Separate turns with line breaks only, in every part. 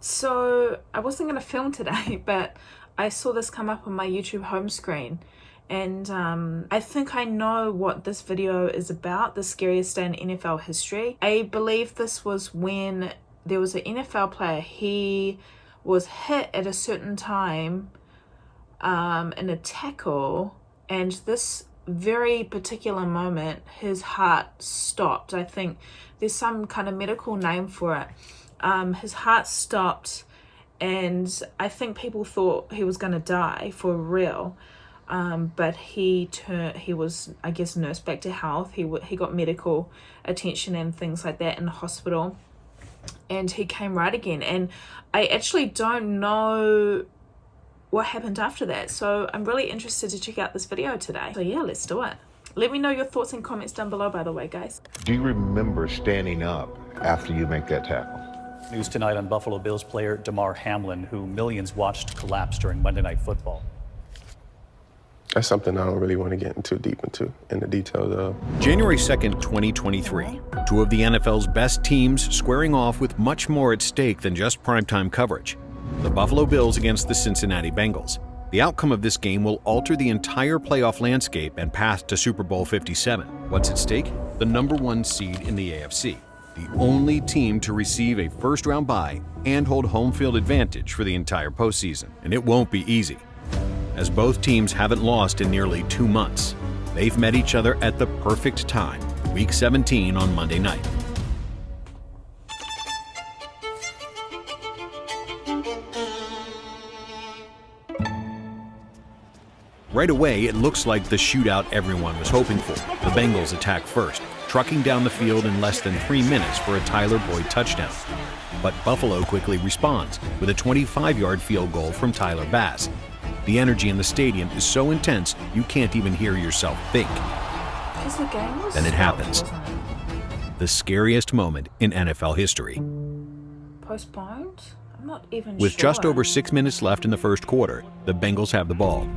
So I wasn't going to film today, but I saw this come up on my YouTube home screen, and I think I know what this video is about, the scariest day in NFL history. I believe this was when there was an NFL player. He was hit at a certain time in a tackle, and this very particular moment, his heart stopped. I think there's some kind of medical name for it. His heart stopped, and I think people thought he was going to die for real. But he was, I guess, nursed back to health. He got medical attention and things like that in the hospital, and he came right again. And I actually don't know what happened after that, so I'm really interested to check out this video today. So yeah, let's do it. Let me know your thoughts and comments down below, by the way, guys.
Do you remember standing up after you make that tackle?
News tonight on Buffalo Bills player Damar Hamlin, who millions watched collapse during Monday Night Football.
That's something I don't really want to get too deep into in the details of.
January 2nd, 2023. Two of the NFL's best teams squaring off with much more at stake than just primetime coverage. The Buffalo Bills against the Cincinnati Bengals. The outcome of this game will alter the entire playoff landscape and path to Super Bowl 57. What's at stake? The #1 seed in the AFC. The only team to receive a first-round bye and hold home field advantage for the entire postseason. And it won't be easy, as both teams haven't lost in nearly 2 months. They've met each other at the perfect time, Week 17 on Monday night. Right away, it looks like the shootout everyone was hoping for. The Bengals attack first, trucking down the field in less than 3 minutes for a Tyler Boyd touchdown. But Buffalo quickly responds with a 25-yard field goal from Tyler Bass. The energy in the stadium is so intense you can't even hear yourself think. Then it happens. The scariest moment in NFL history.
Postponed? I'm not even
With
sure.
just over 6 minutes left in the first quarter, the Bengals have the ball.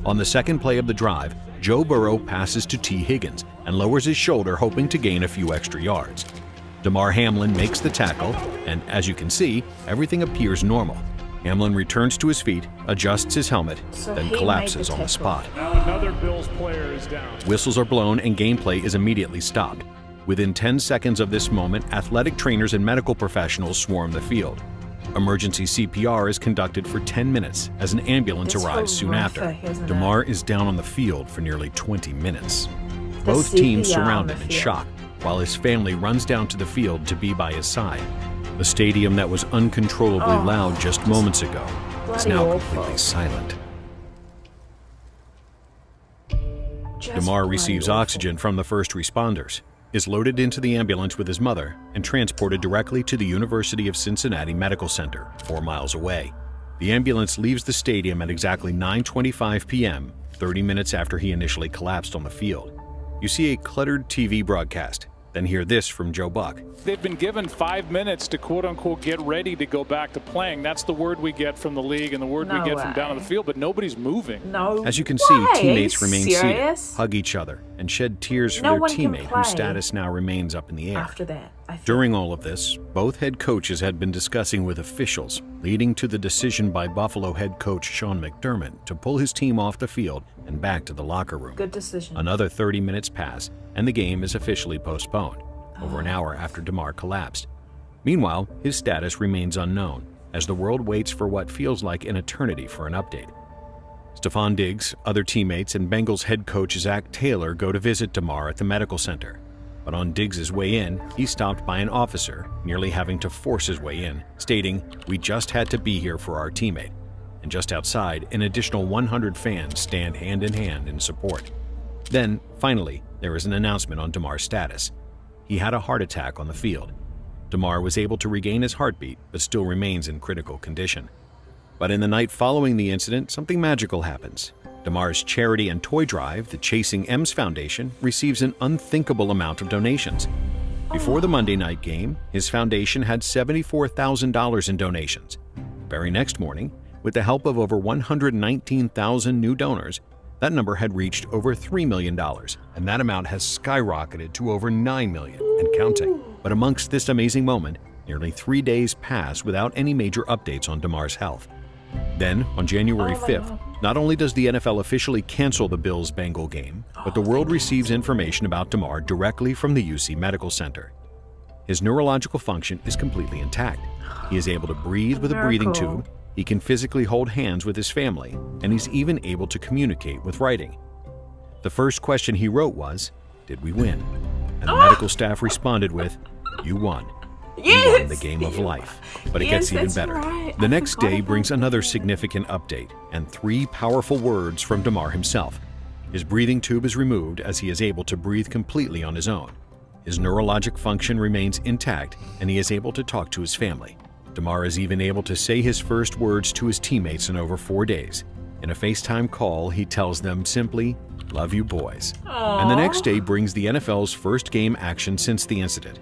On the second play of the drive, Joe Burrow passes to T. Higgins and lowers his shoulder, hoping to gain a few extra yards. Damar Hamlin makes the tackle, and as you can see, everything appears normal. Hamlin returns to his feet, adjusts his helmet, then collapses on the spot.
Now another Bills player is down.
Whistles are blown and gameplay is immediately stopped. Within 10 seconds of this moment, athletic trainers and medical professionals swarm the field. Emergency CPR is conducted for 10 minutes as an ambulance arrives soon after. Damar is down on the field for nearly 20 minutes. Both teams surround him in shock, while his family runs down to the field to be by his side. The stadium that was uncontrollably loud just moments ago is now completely silent. Damar receives oxygen from the first responders, is loaded into the ambulance with his mother, and transported directly to the University of Cincinnati Medical Center, 4 miles away. The ambulance leaves the stadium at exactly 9:25 p.m., 30 minutes after he initially collapsed on the field. You see a cluttered TV broadcast, then hear this from Joe Buck.
They've been given 5 minutes to quote-unquote get ready to go back to playing. That's the word we get from the league and the word we get from down on the field, but nobody's moving.
As you can see, teammates remain seated, hug each other, and shed tears for their teammate whose status now remains up in the air.
After that,
During all of this, both head coaches had been discussing with officials, leading to the decision by Buffalo head coach Sean McDermott to pull his team off the field and back to the locker room.
Good decision.
Another 30 minutes pass, and the game is officially postponed, over an hour after Damar collapsed. Meanwhile, his status remains unknown, as the world waits for what feels like an eternity for an update. Stefon Diggs, other teammates, and Bengals head coach Zach Taylor go to visit Damar at the medical center. But on Diggs' way in, he's stopped by an officer, nearly having to force his way in, stating, "We just had to be here for our teammate." And just outside, an additional 100 fans stand hand in hand in support. Then, finally, there is an announcement on Damar's status. He had a heart attack on the field. Damar was able to regain his heartbeat, but still remains in critical condition. But in the night following the incident, something magical happens. Damar's charity and toy drive, the Chasing M's Foundation, receives an unthinkable amount of donations. Before the Monday night game, his foundation had $74,000 in donations. The very next morning, with the help of over 119,000 new donors, that number had reached over $3 million, and that amount has skyrocketed to over $9 million and counting. But amongst this amazing moment, Nearly 3 days pass without any major updates on Damar's health. Then, on January 5th, not only does the NFL officially cancel the Bills-Bengal game, but the world receives information about Damar directly from the UC Medical Center. His neurological function is completely intact. He is able to breathe with a breathing tube, he can physically hold hands with his family, and he's even able to communicate with writing. The first question he wrote was, "Did we win?" And the medical staff responded with, "You won. You won the game of life." But it gets even better.
Right.
The next day brings another significant update and 3 powerful words from Damar himself. His breathing tube is removed as he is able to breathe completely on his own. His neurologic function remains intact and he is able to talk to his family. Damar is even able to say his first words to his teammates in over 4 days. In a FaceTime call, he tells them simply, "Love you boys." And the next day brings the NFL's first game action since the incident.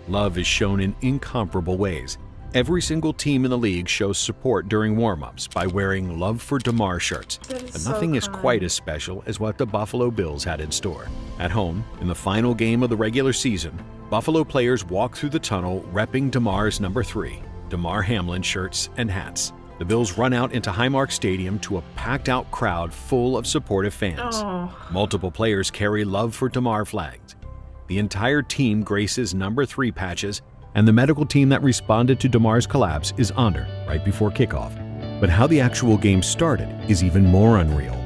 Love is shown in incomparable ways. Every single team in the league shows support during warm-ups by wearing Love for Damar shirts. But nothing is quite as special as what the Buffalo Bills had in store. At home, in the final game of the regular season, Buffalo players walk through the tunnel repping Damar's number 3, Damar Hamlin shirts and hats. The Bills run out into Highmark Stadium to a packed-out crowd full of supportive fans. Multiple players carry Love for Damar flags. The entire team graces number 3 patches, and the medical team that responded to Damar's collapse is honored right before kickoff. But how the actual game started is even more unreal.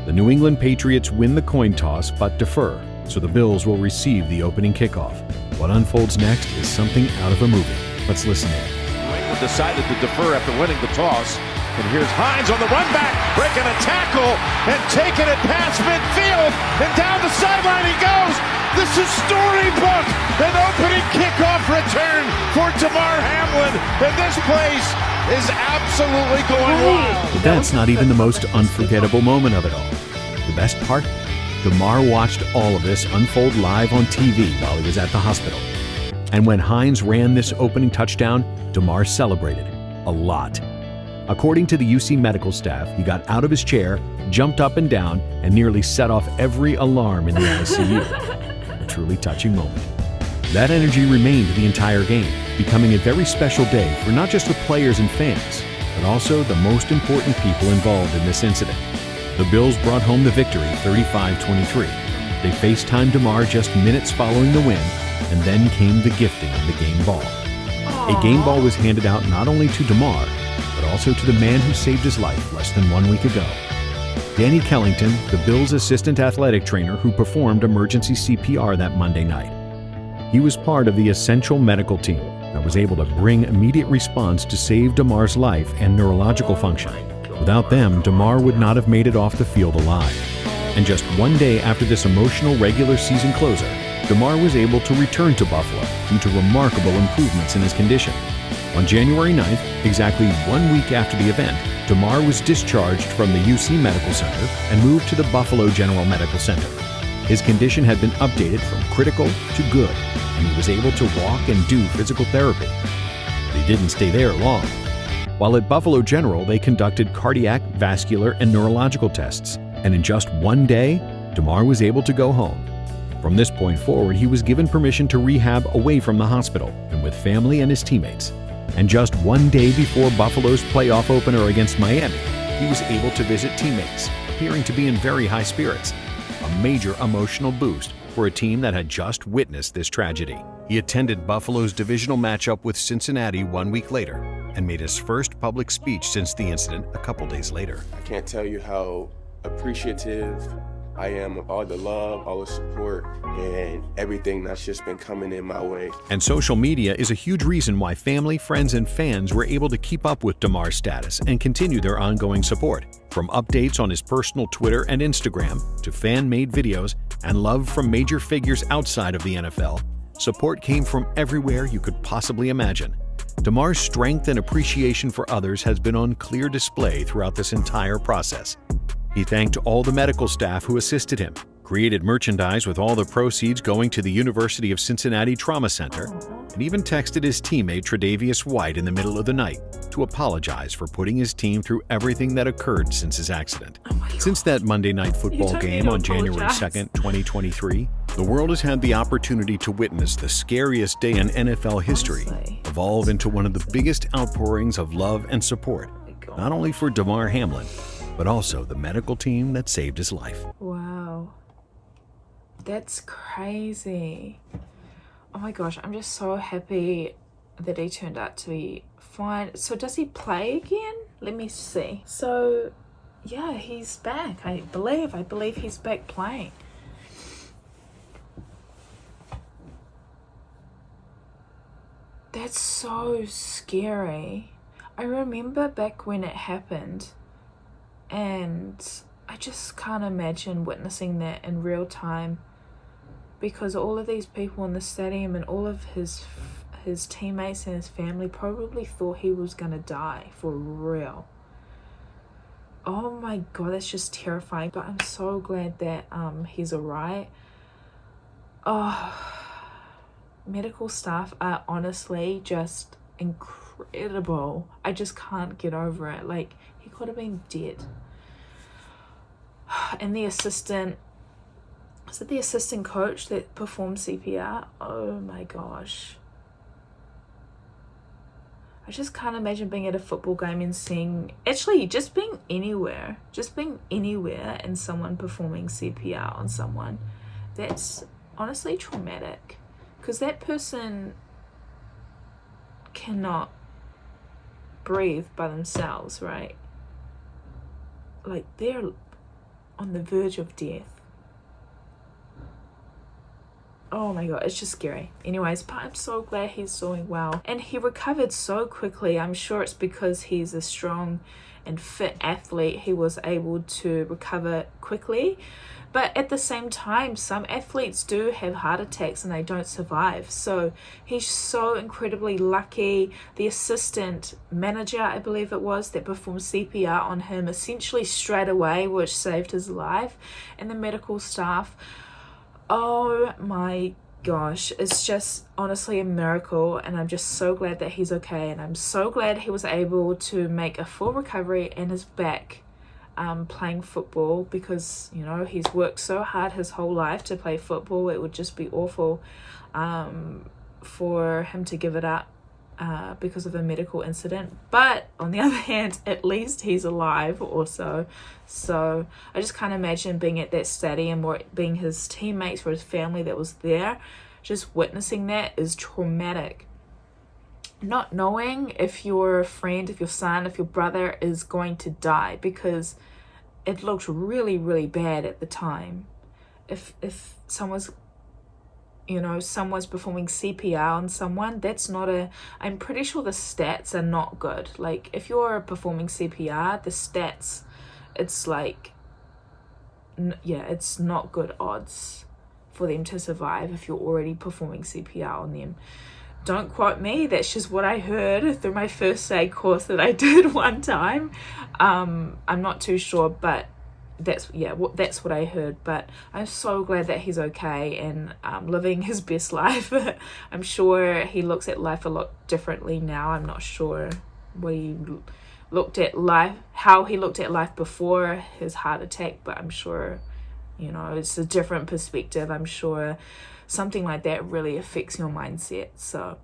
The New England Patriots win the coin toss but defer, so the Bills will receive the opening kickoff. What unfolds next is something out of a movie. Let's listen in.
Decided to defer after winning the toss. And here's Hines on the run back, breaking a tackle and taking it past midfield. And down the sideline he goes. This is storybook. An opening kickoff return for Damar Hamlin. And this place is absolutely going wild.
But that's not even the most unforgettable moment of it all. The best part? Damar watched all of this unfold live on TV while he was at the hospital. And when Hines ran this opening touchdown, Damar celebrated a lot. According to the UC medical staff, he got out of his chair, jumped up and down, and nearly set off every alarm in the ICU. A truly touching moment. That energy remained the entire game, becoming a very special day for not just the players and fans, but also the most important people involved in this incident. The Bills brought home the victory 35-23. They FaceTimed Damar just minutes following the win, and then came the gifting of the game ball. A game ball was handed out not only to Damar, but also to the man who saved his life less than 1 week ago. Danny Kellington, the Bills' assistant athletic trainer who performed emergency CPR that Monday night. He was part of the essential medical team that was able to bring immediate response to save Damar's life and neurological function. Without them, Damar would not have made it off the field alive. And just 1 day after this emotional regular season closer, Damar was able to return to Buffalo due to remarkable improvements in his condition. On January 9th, exactly 1 week after the event, Damar was discharged from the UC Medical Center and moved to the Buffalo General Medical Center. His condition had been updated from critical to good, and he was able to walk and do physical therapy. But he didn't stay there long. While at Buffalo General, they conducted cardiac, vascular, and neurological tests, and in just 1 day, Damar was able to go home. From this point forward, he was given permission to rehab away from the hospital and with family and his teammates. And just 1 day before Buffalo's playoff opener against Miami, he was able to visit teammates, appearing to be in very high spirits. A major emotional boost for a team that had just witnessed this tragedy. He attended Buffalo's divisional matchup with Cincinnati 1 week later and made his first public speech since the incident a couple days later.
I can't tell you how appreciative I am of all the love, all the support, and everything that's just been coming in my way.
And social media is a huge reason why family, friends, and fans were able to keep up with Damar's status and continue their ongoing support. From updates on his personal Twitter and Instagram to fan-made videos and love from major figures outside of the NFL, support came from everywhere you could possibly imagine. Damar's strength and appreciation for others has been on clear display throughout this entire process. He thanked all the medical staff who assisted him, created merchandise with all the proceeds going to the University of Cincinnati Trauma Center, and even texted his teammate Tre'Davious White in the middle of the night to apologize for putting his team through everything that occurred since his accident. Since that Monday Night Football game on January 2nd, 2023, The world has had the opportunity to witness the scariest day in NFL history evolve into one of the biggest outpourings of love and support, not only for Damar Hamlin, but also the medical team that saved his life.
Wow. That's crazy. Oh my gosh, I'm just so happy that he turned out to be fine. So does he play again? Let me see. So yeah, he's back. I believe he's back playing. That's so scary. I remember back when it happened, and I just can't imagine witnessing that in real time, because all of these people in the stadium and all of his teammates and his family probably thought he was gonna die for real. Oh my god, that's just terrifying. But I'm so glad that he's alright. Oh, medical staff are honestly just incredible. I just can't get over it. Like, he could have been dead. And the assistant, is it the assistant coach that performed CPR? Oh my gosh. I just can't imagine being at a football game and seeing, actually just being anywhere and someone performing CPR on someone. That's honestly traumatic, because that person cannot breathe by themselves, right? Like, they're on the verge of death. Oh my god, it's just scary. Anyways, but I'm so glad he's doing well. And he recovered so quickly. I'm sure it's because he's a strong and fit athlete. He was able to recover quickly. But at the same time, some athletes do have heart attacks and they don't survive. So he's so incredibly lucky. The assistant manager, I believe it was, that performed CPR on him essentially straight away, which saved his life. And the medical staff, oh my gosh, it's just honestly a miracle. And I'm just so glad that he's okay. And I'm so glad he was able to make a full recovery and is back playing football, because, you know, he's worked so hard his whole life to play football. It would just be awful for him to give it up because of a medical incident. But on the other hand, at least he's alive also. So I just can't imagine being at that stadium or being his teammates or his family that was there. Just witnessing that is traumatic. Not knowing if your friend, if your son, if your brother is going to die, because it looked really, really bad at the time. If someone's, you know, someone's performing CPR on someone, that's not a, I'm pretty sure the stats are not good. Like, if you're performing CPR, the stats, it's like, yeah, it's not good odds for them to survive if you're already performing CPR on them. Don't quote me, that's just what I heard through my first aid course that I did one time. I'm not too sure, but that's what I heard. But I'm so glad that he's okay and living his best life. I'm sure he looks at life a lot differently now. I'm not sure what he looked at life, how he looked at life before his heart attack, but I'm sure, you know, it's a different perspective. I'm sure something like that really affects your mindset. So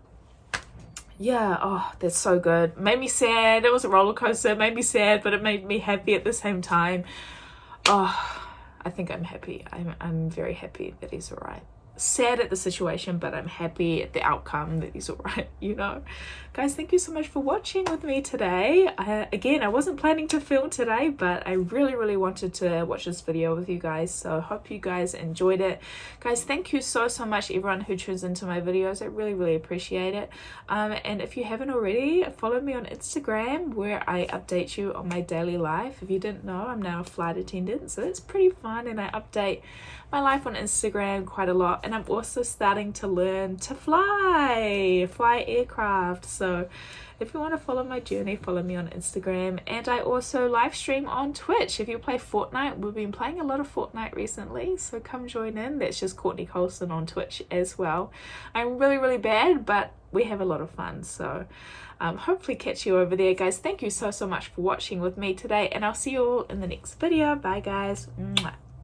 yeah, oh, that's so good. Made me sad. It was a roller coaster. It made me sad, but it made me happy at the same time. Oh, I think I'm happy. I'm very happy that he's all right. Sad at the situation, but I'm happy at the outcome that he's all right, you know. Guys, thank you so much for watching with me today. Again, I wasn't planning to film today, but I really wanted to watch this video with you guys, so I hope you guys enjoyed it. Guys, thank you so much everyone who tunes into my videos. I really appreciate it. And if you haven't already, follow me on Instagram, where I update you on my daily life. If you didn't know, I'm now a flight attendant, so it's pretty fun, and I update my life on Instagram quite a lot. And I'm also starting to learn to fly aircraft. So if you want to follow my journey, follow me on Instagram. And I also live stream on Twitch. If you play Fortnite, we've been playing a lot of Fortnite recently, so come join in. That's just Courtney.coulston on Twitch as well. I'm really bad, but we have a lot of fun. So hopefully catch you over there, guys. Thank you so much for watching with me today, and I'll see you all in the next video. Bye guys. Mwah.